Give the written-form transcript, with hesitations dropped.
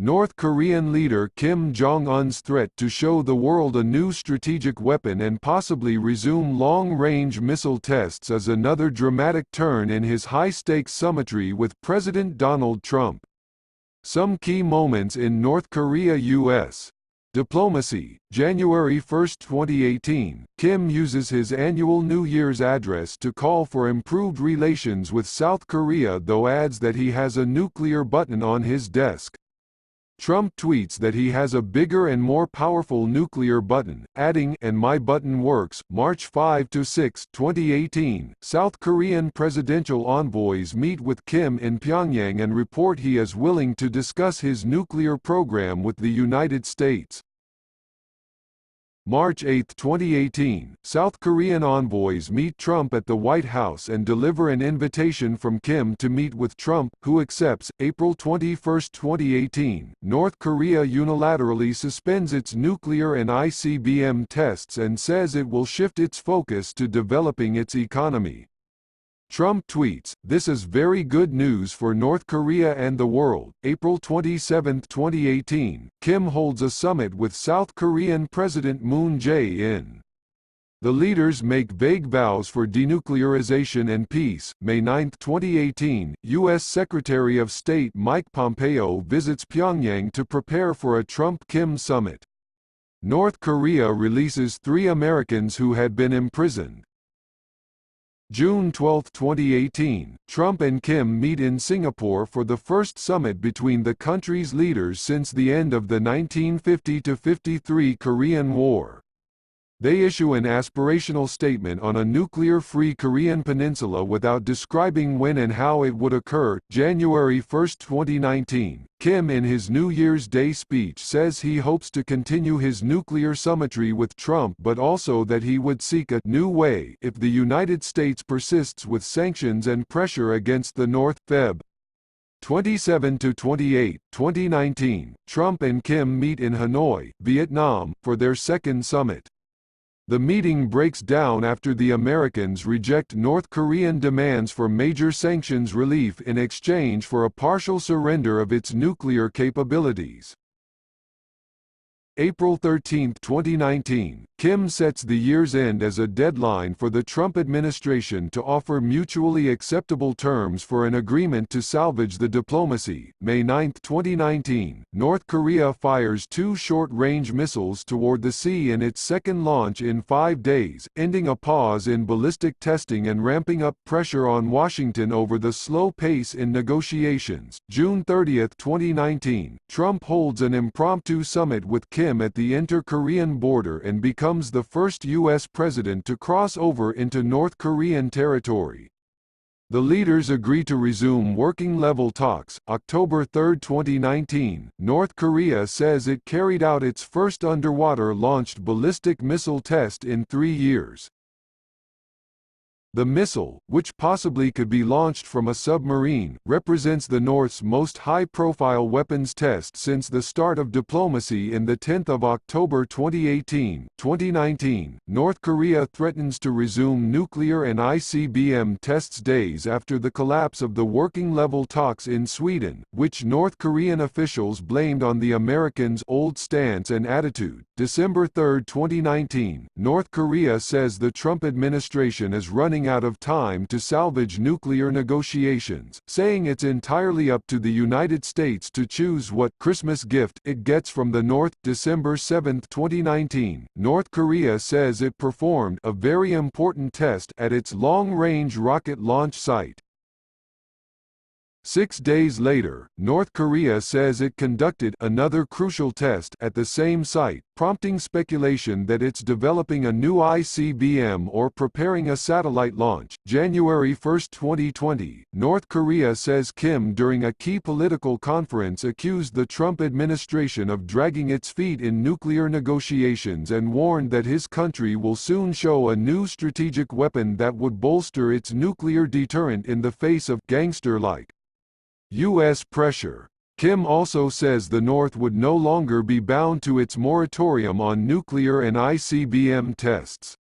North Korean leader Kim Jong Un's threat to show the world a new strategic weapon and possibly resume long-range missile tests is another dramatic turn in his high-stakes summitry with President Donald Trump. Some key moments in North Korea-U.S. diplomacy. January 1, 2018, Kim uses his annual New Year's address to call for improved relations with South Korea, though adds that he has a nuclear button on his desk. Trump tweets that he has a bigger and more powerful nuclear button, adding, "And my button works." March 5 to 6, 2018, South Korean presidential envoys meet with Kim in Pyongyang and report he is willing to discuss his nuclear program with the United States. March 8, 2018, South Korean envoys meet Trump at the White House and deliver an invitation from Kim to meet with Trump, who accepts. April 21, 2018, North Korea unilaterally suspends its nuclear and ICBM tests and says it will shift its focus to developing its economy. Trump tweets, "This is very good news for North Korea and the world." April 27, 2018, Kim holds a summit with South Korean President Moon Jae-in. The leaders make vague vows for denuclearization and peace. May 9, 2018, U.S. Secretary of State Mike Pompeo visits Pyongyang to prepare for a Trump-Kim summit. North Korea releases 3 Americans who had been imprisoned. June 12, 2018, Trump and Kim meet in Singapore for the first summit between the country's leaders since the end of the 1950–53 Korean War. They issue an aspirational statement on a nuclear-free Korean peninsula without describing when and how it would occur. January 1, 2019, Kim in his New Year's Day speech says he hopes to continue his nuclear summitry with Trump, but also that he would seek a new way if the United States persists with sanctions and pressure against the North. Feb. 27–28, 2019, Trump and Kim meet in Hanoi, Vietnam, for their second summit. The meeting breaks down after the Americans reject North Korean demands for major sanctions relief in exchange for a partial surrender of its nuclear capabilities. April 13, 2019, Kim sets the year's end as a deadline for the Trump administration to offer mutually acceptable terms for an agreement to salvage the diplomacy. May 9, 2019, North Korea fires 2 short-range missiles toward the sea in its second launch in 5 days, ending a pause in ballistic testing and ramping up pressure on Washington over the slow pace in negotiations. June 30, 2019, Trump holds an impromptu summit with Kim at the inter-Korean border and becomes the first U.S. president to cross over into North Korean territory. The leaders agree to resume working-level talks. October 3, 2019, North Korea says it carried out its first underwater-launched ballistic missile test in 3 years. The missile, which possibly could be launched from a submarine, represents the North's most high-profile weapons test since the start of diplomacy in 10 October 2018. 2019, North Korea threatens to resume nuclear and ICBM tests days after the collapse of the working-level talks in Sweden, which North Korean officials blamed on the Americans' old stance and attitude. December 3, 2019, North Korea says the Trump administration is running out of time to salvage nuclear negotiations, saying it's entirely up to the United States to choose what Christmas gift it gets from the North. December 7, 2019, North Korea says it performed a very important test at its long-range rocket launch site. 6 days later, North Korea says it conducted another crucial test at the same site, prompting speculation that it's developing a new ICBM or preparing a satellite launch. January 1, 2020, North Korea says Kim during a key political conference accused the Trump administration of dragging its feet in nuclear negotiations and warned that his country will soon show a new strategic weapon that would bolster its nuclear deterrent in the face of gangster-like U.S. pressure. Kim also says the North would no longer be bound to its moratorium on nuclear and ICBM tests.